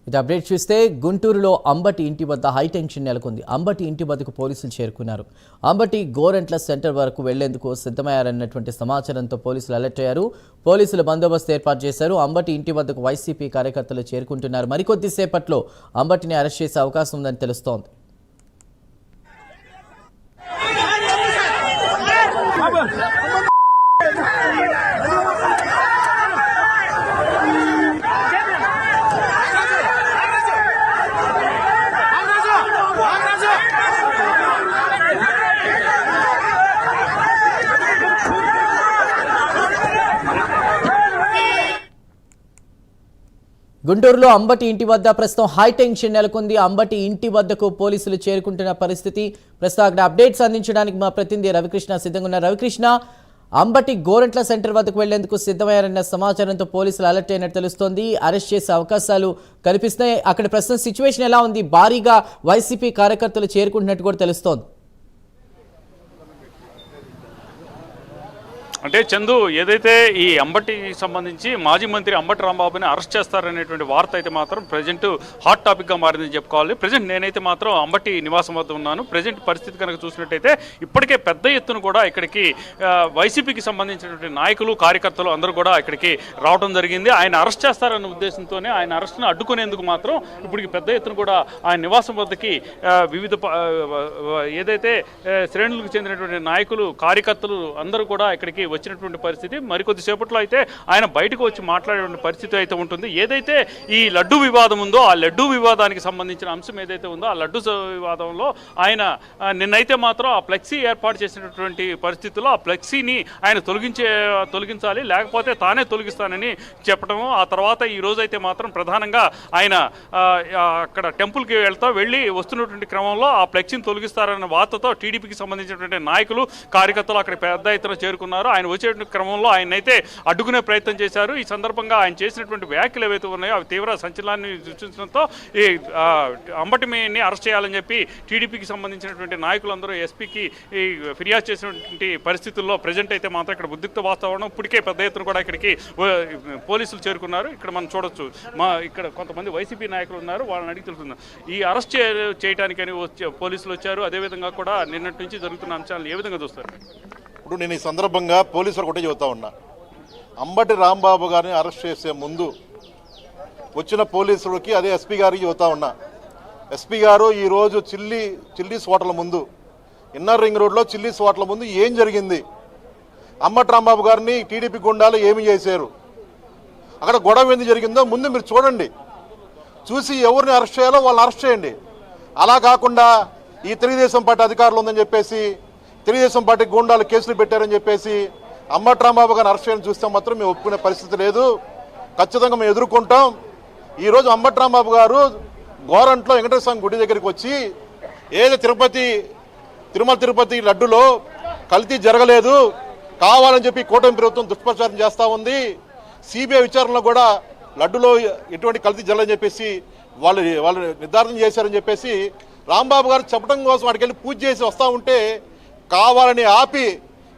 ఇది అప్డేట్ చూస్తే గుంటూరులో అంబటి ఇంటి వద్ద హైటెన్షన్ నెలకొంది. అంబటి ఇంటి వద్దకు పోలీసులు చేరుకున్నారు. అంబటి గోరెంట్ల సెంటర్ వరకు వెళ్లేందుకు సిద్ధమయ్యారన్నటువంటి సమాచారంతో పోలీసులు అలర్ట్ అయ్యారు. పోలీసులు బందోబస్తు ఏర్పాటు చేశారు. అంబటి ఇంటి వద్దకు వైసీపీ కార్యకర్తలు చేరుకుంటున్నారు. మరికొద్దిసేపట్లో అంబటిని అరెస్ట్ చేసే అవకాశం ఉందని తెలుస్తోంది. గుంటూరులో అంబటి ఇంటి వద్ద ప్రస్తుతం హైటెన్షన్ నెలకొంది. అంబటి ఇంటి వద్దకు పోలీసులు చేరుకుంటున్న పరిస్థితి. ప్రస్తుతం అక్కడ అప్డేట్స్ అందించడానికి మా ప్రతినిధి రవికృష్ణ సిద్ధంగా ఉన్నారు. రవికృష్ణ, అంబటి గోరెంట్ల సెంటర్ వద్దకు వెళ్లేందుకు సిద్ధమయ్యారన్న సమాచారంతో పోలీసులు అలర్ట్ అయినట్టు తెలుస్తోంది. అరెస్ట్ చేసే అవకాశాలు కనిపిస్తున్నాయి. అక్కడ ప్రస్తుతం సిచ్యువేషన్ ఎలా ఉంది? భారీగా వైసీపీ కార్యకర్తలు చేరుకుంటున్నట్టు కూడా తెలుస్తోంది. అంటే చందు, ఏదైతే ఈ అంబటికి సంబంధించి మాజీ మంత్రి అంబటి రాంబాబుని అరెస్ట్ చేస్తారనేటువంటి వార్త అయితే మాత్రం ప్రజెంట్ హాట్ టాపిక్గా మారిందని చెప్పుకోవాలి. ప్రజెంట్ నేనైతే మాత్రం అంబటి నివాసం వద్ద ఉన్నాను. ప్రజెంట్ పరిస్థితి కనుక చూసినట్టయితే ఇప్పటికే పెద్ద ఎత్తున కూడా ఇక్కడికి వైసీపీకి సంబంధించినటువంటి నాయకులు కార్యకర్తలు అందరూ కూడా ఇక్కడికి రావడం జరిగింది. ఆయన అరెస్ట్ చేస్తారన్న ఉద్దేశంతోనే ఆయన అరెస్ట్ను అడ్డుకునేందుకు మాత్రం ఇప్పటికి పెద్ద ఎత్తున కూడా ఆయన నివాసం వద్దకి వివిధ ఏదైతే శ్రేణులకు చెందినటువంటి నాయకులు కార్యకర్తలు అందరూ కూడా ఇక్కడికి వచ్చినటువంటి పరిస్థితి. మరికొద్ది సేపట్లో అయితే ఆయన బయటకు వచ్చి మాట్లాడేటువంటి పరిస్థితి అయితే ఉంటుంది. ఏదైతే ఈ లడ్డు వివాదం ఉందో ఆ లడ్డు వివాదానికి సంబంధించిన అంశం ఏదైతే ఉందో ఆ లడ్డు వివాదంలో ఆయన నిన్నైతే మాత్రం ఆ ఫ్లెక్సీ ఏర్పాటు చేసినటువంటి పరిస్థితుల్లో ఆ ఫ్లెక్సీని ఆయన తొలగించాలి, లేకపోతే తానే తొలగిస్తానని చెప్పడము. ఆ తర్వాత ఈ రోజైతే మాత్రం ప్రధానంగా ఆయన అక్కడ టెంపుల్కి వెళ్ళి వస్తున్నటువంటి క్రమంలో ఆ ఫ్లెక్సీని తొలగిస్తారన్న వార్తతో టీడీపీకి సంబంధించినటువంటి నాయకులు కార్యకర్తలు అక్కడ పెద్ద ఎత్తున చేరుకున్నారు. ఆయన వచ్చే క్రమంలో ఆయన అయితే అడ్డుకునే ప్రయత్నం చేశారు. ఈ సందర్భంగా ఆయన చేసినటువంటి వ్యాఖ్యలు ఏవైతే ఉన్నాయో అవి తీవ్ర సంచలనాన్ని సృష్టించడంతో ఈ అంబటిని అరెస్ట్ చేయాలని చెప్పి టీడీపీకి సంబంధించినటువంటి నాయకులందరూ ఎస్పీకి ఫిర్యాదు చేసినటువంటి పరిస్థితుల్లో ప్రజెంట్ అయితే మాత్రం ఇక్కడ ఉద్రిక్త వాతావరణం. ఇప్పటికే పెద్ద ఎత్తున కూడా ఇక్కడికి పోలీసులు చేరుకున్నారు. ఇక్కడ మనం చూడొచ్చు, ఇక్కడ కొంతమంది వైసీపీ నాయకులు ఉన్నారు, వాళ్ళని అడిగి తెలుస్తున్నారు. ఈ అరెస్ట్ చేయడానికని పోలీసులు వచ్చారు. అదేవిధంగా కూడా నిన్నటి నుంచి జరుగుతున్న అంశాలను ఏ విధంగా చూస్తారు? ఇప్పుడు నేను ఈ సందర్భంగా పోలీసులు ఒకటే చెబుతా ఉన్నా, అంబటి రాంబాబు గారిని అరెస్ట్ చేసే ముందు వచ్చిన పోలీసులకి అదే ఎస్పీ గారికి చెబుతా ఉన్నా, ఎస్పీ గారు ఈరోజు చిల్లీస్ హోటల్ ముందు, ఇన్నర్ రింగ్ రోడ్లో చిల్లీస్ హోటల్ ముందు ఏం జరిగింది, అంబటి రాంబాబు గారిని టీడీపీ గుండాలు ఏమి చేశారు, అక్కడ గొడవ ఎందుకు జరిగిందో ముందు మీరు చూడండి. చూసి ఎవరిని అరెస్ట్ చేయాలో వాళ్ళని అరెస్ట్ చేయండి. అలా కాకుండా ఈ తెలుగుదేశం పార్టీ అధికారులు ఉందని చెప్పేసి తెలుగుదేశం పార్టీ గూండాలు కేసులు పెట్టారని చెప్పేసి అంబటి రాంబాబు గారిని అరెస్ట్ చేయని చూస్తే మాత్రం మేము ఒప్పుకునే పరిస్థితి లేదు. ఖచ్చితంగా మేము ఎదుర్కొంటాం. ఈరోజు అంబటి రాంబాబు గారు గోరంట్లో వెంకటేశ్వర స్వామి గుడి దగ్గరికి వచ్చి ఏదో తిరుమల తిరుపతి లడ్డులో కల్తీ జరగలేదు, కావాలని చెప్పి కూటమి ప్రభుత్వం దుష్ప్రచారం చేస్తూ ఉంది, సిబిఐ విచారణలో కూడా లడ్డులో ఎటువంటి కల్తీ జరగదని చెప్పేసి వాళ్ళు నిర్ధారణ చేశారని చెప్పేసి రాంబాబు గారు చెప్పడం కోసం వాడికి వెళ్ళి పూజ చేసి వస్తూ ఉంటే కావాలని ఆపి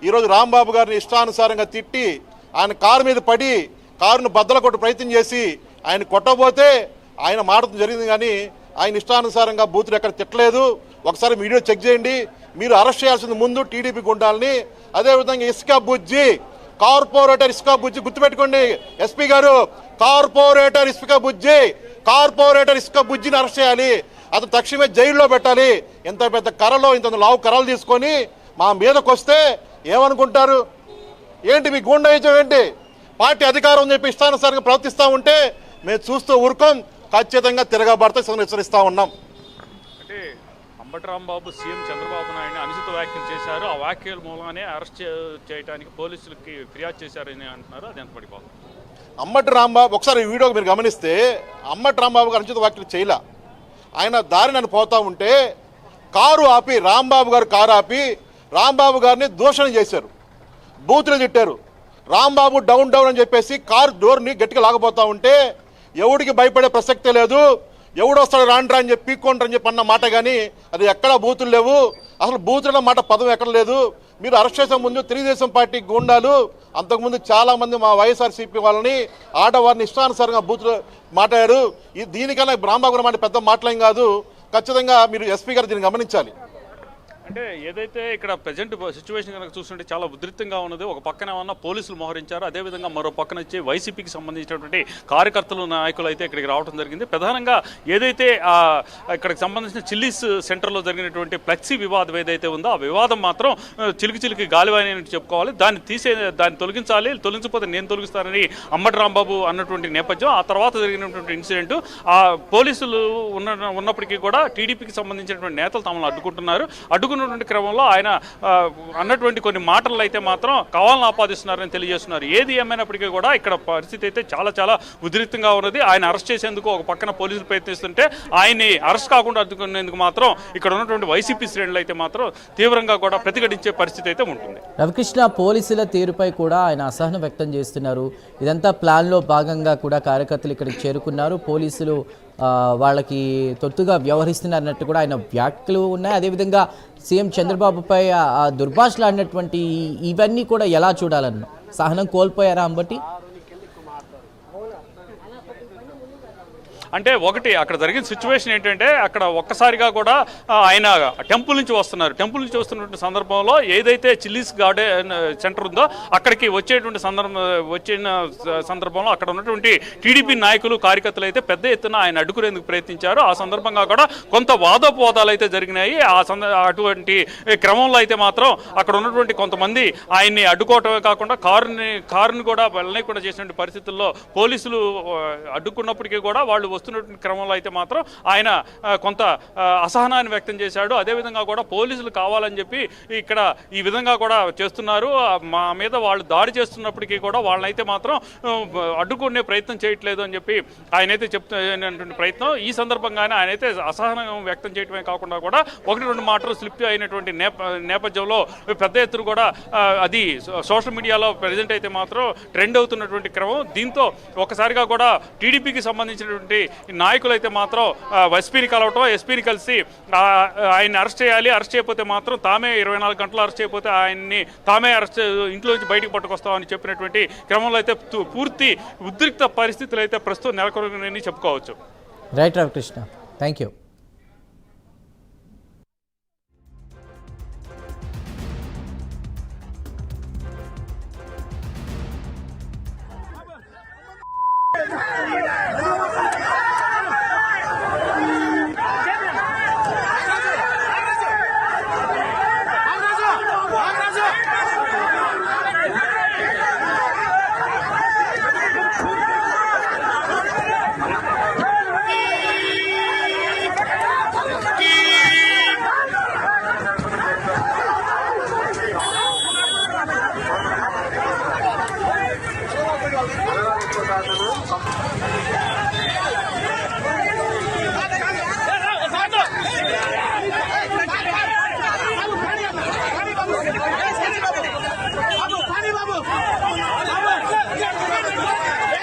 ఈరోజు రాంబాబు గారిని ఇష్టానుసారంగా తిట్టి ఆయన కారు మీద పడి కారును బద్దల కొట్టు ప్రయత్నం చేసి ఆయన కొట్టబోతే ఆయన మాటం జరిగింది, కానీ ఆయన ఇష్టానుసారంగా బూతులు ఎక్కడ తిట్టలేదు. ఒకసారి వీడియో చెక్ చేయండి. మీరు అరెస్ట్ చేయాల్సింది ముందు టీడీపీ గుండాలని. అదేవిధంగా ఇసుక బుజ్జి, కార్పొరేటర్ ఇసుక బుజ్జి గుర్తుపెట్టుకోండి ఎస్పీ గారు, కార్పొరేటర్ ఇసుక బుజ్జిని అరెస్ట్ చేయాలి. అతను తక్షణమే జైల్లో పెట్టాలి. ఇంత పెద్ద కర్రలో ఇంత లావు కర్రలు తీసుకొని మా మీదకి వస్తే ఏమనుకుంటారు? ఏంటి మీ గుండాయిజం ఏంటి? పార్టీ అధికారం అని చెప్పి ఇష్టానుసారంగా ప్రవర్తిస్తూ ఉంటే మేము చూస్తూ ఊరుకోం. ఖచ్చితంగా తిరగబడితే హెచ్చరిస్తూ ఉన్నాం. అంటే అంబటి రాంబాబు సీఎం చంద్రబాబు నాయుడిని అనుచిత వ్యాఖ్యలు చేశారు. ఆ వ్యాఖ్యల మూలంగానే అరెస్ట్ చేయడానికి పోలీసులకి ఫిర్యాదు చేశారని అంటున్నారు. అది ఎంత పడిపోతుంది? అంబటి రాంబాబు ఒకసారి వీడియో మీరు గమనిస్తే అంబటి రాంబాబు అనుచిత వ్యాఖ్యలు చేయలే. ఆయన దారి నన్ను పోతా ఉంటే కారు ఆపి రాంబాబు గారు కారు ఆపి రాంబాబు గారిని దూషణ చేశారు, బూతులు తిట్టారు. రాంబాబు డౌన్ అని చెప్పేసి కారు డోర్ని గట్టిగా లాగపోతా ఉంటే ఎవడికి భయపడే ప్రసక్తే లేదు. ఎవడొస్తాడు రాండ్రా అని చెప్పి పీక్కొంటారని చెప్పి అన్న మాట, కానీ అది ఎక్కడా బూతులు లేవు. అసలు బూతుల మాట పదం ఎక్కడ లేదు. మీరు అరెస్ట్ చేసే ముందు తెలుగుదేశం పార్టీ గూండాలు అంతకుముందు చాలామంది మా వైఎస్ఆర్సీపీ వాళ్ళని ఆడవారిని ఇష్టానుసారంగా బూతులు మాట్లాడారు. దీనికన్నా రాంబాబు మాట పెద్ద మాటలేం కాదు. ఖచ్చితంగా మీరు ఎస్పీ గారు దీన్ని గమనించాలి. అంటే ఏదైతే ఇక్కడ ప్రజెంట్ సిచ్యువేషన్ కనుక చూస్తుంటే చాలా ఉధృతంగా ఉన్నది. ఒక పక్కన ఏమన్నా పోలీసులు మోహరించారు, అదేవిధంగా మరో పక్కన వచ్చి వైసీపీకి సంబంధించినటువంటి కార్యకర్తలు నాయకులు అయితే ఇక్కడికి రావడం జరిగింది. ప్రధానంగా ఏదైతే ఇక్కడికి సంబంధించిన చిల్లీస్ సెంటర్లో జరిగినటువంటి ఫ్లెక్సీ వివాదం ఏదైతే ఉందో ఆ వివాదం మాత్రం చిలికి గాలివాని అని చెప్పుకోవాలి. దాన్ని తొలగించకపోతే నేను తొలగిస్తానని అంబటి రాంబాబు అన్నటువంటి నేపథ్యం. ఆ తర్వాత జరిగినటువంటి ఇన్సిడెంట్ ఆ పోలీసులు ఉన్నప్పటికీ కూడా టీడీపీకి సంబంధించినటువంటి నేతలు తమను అడ్డుకున్నటువంటి క్రమంలో ఆయన అన్నటువంటి కొన్ని మాటలు అయితే మాత్రం కావాలని ఆపాదిస్తున్నారని తెలియజేస్తున్నారు. ఏది ఏమైనప్పటికీ కూడా ఇక్కడ పరిస్థితి అయితే చాలా చాలా ఉధృతంగా ఉన్నది. ఆయన అరెస్ట్ చేసేందుకు ఒక పక్కన పోలీసులు ప్రయత్నిస్తుంటే ఆయన్ని అరెస్ట్ కాకుండా అడ్డుకునేందుకు మాత్రం ఇక్కడ ఉన్నటువంటి వైసీపీ శ్రేణులు అయితే మాత్రం తీవ్రంగా కూడా ప్రతిఘటించే పరిస్థితి అయితే ఉంటుంది. రవికృష్ణ, పోలీసుల తీరుపై కూడా ఆయన అసహనం వ్యక్తం చేస్తున్నారు. ఇదంతా ప్లాన్లో భాగంగా కూడా కార్యకర్తలు ఇక్కడికి చేరుకున్నారు, పోలీసులు వాళ్ళకి తొత్తుగా వ్యవహరిస్తున్నారన్నట్టు కూడా ఆయన వ్యాఖ్యలు ఉన్నాయి. అదేవిధంగా సీఎం చంద్రబాబుపై దుర్భాషలాడినటువంటి ఇవన్నీ కూడా ఎలా చూడాలన్న సహనం కోల్పోయారా అంబటి? అంటే ఒకటి అక్కడ జరిగిన సిచ్యువేషన్ ఏంటంటే అక్కడ ఒక్కసారిగా కూడా ఆయన టెంపుల్ నుంచి వస్తున్నటువంటి సందర్భంలో ఏదైతే చిల్లీస్ గార్డెన్ సెంటర్ ఉందో అక్కడికి వచ్చిన సందర్భంలో అక్కడ ఉన్నటువంటి టీడీపీ నాయకులు కార్యకర్తలు అయితే పెద్ద ఎత్తున ఆయన అడ్డుకునేందుకు ప్రయత్నించారు. ఆ సందర్భంగా కూడా కొంత వాదోపవాదాలు అయితే జరిగినాయి. అటువంటి క్రమంలో అయితే మాత్రం అక్కడ ఉన్నటువంటి కొంతమంది ఆయన్ని అడ్డుకోవటమే కాకుండా కారుని కూడా వెళ్ళకుండా చేసినటువంటి పరిస్థితుల్లో పోలీసులు అడ్డుకున్నప్పటికీ కూడా వాళ్ళు వస్తున్నటువంటి క్రమంలో అయితే మాత్రం ఆయన కొంత అసహనాన్ని వ్యక్తం చేశాడు. అదేవిధంగా కూడా పోలీసులు కావాలని చెప్పి ఇక్కడ ఈ విధంగా కూడా చేస్తున్నారు, మా మీద వాళ్ళు దాడి చేస్తున్నప్పటికీ కూడా వాళ్ళనైతే మాత్రం అడ్డుకునే ప్రయత్నం చేయట్లేదు అని చెప్పి ఆయనైతే చెప్తున్నటువంటి ప్రయత్నం. ఈ సందర్భంగానే ఆయనైతే అసహనం వ్యక్తం చేయడమే కాకుండా కూడా ఒకటి రెండు మాటలు స్లిప్ అయినటువంటి నేపథ్యంలో పెద్ద ఎత్తున కూడా అది సోషల్ మీడియాలో ప్రజెంట్ అయితే మాత్రం ట్రెండ్ అవుతున్నటువంటి క్రమం. దీంతో ఒకసారిగా కూడా టీడీపీకి సంబంధించినటువంటి నాయకులు అయితే మాత్రం ఎస్పీని కలవటం, ఎస్పీని కలిసి ఆయన్ని అరెస్ట్ చేయాలి, అరెస్ట్ చేయకపోతే మాత్రం తామే 24 గంటలు అరెస్ట్ చేయకపోతే ఆయన్ని తామే ఇంట్లో నుంచి బయటకు పట్టుకొస్తామని చెప్పినటువంటి క్రమంలో అయితే పూర్తి ఉద్రిక్త పరిస్థితులు అయితే ప్రస్తుతం నెలకొన్నాయని చెప్పుకోవచ్చు. Right Ravikrishna, thank you.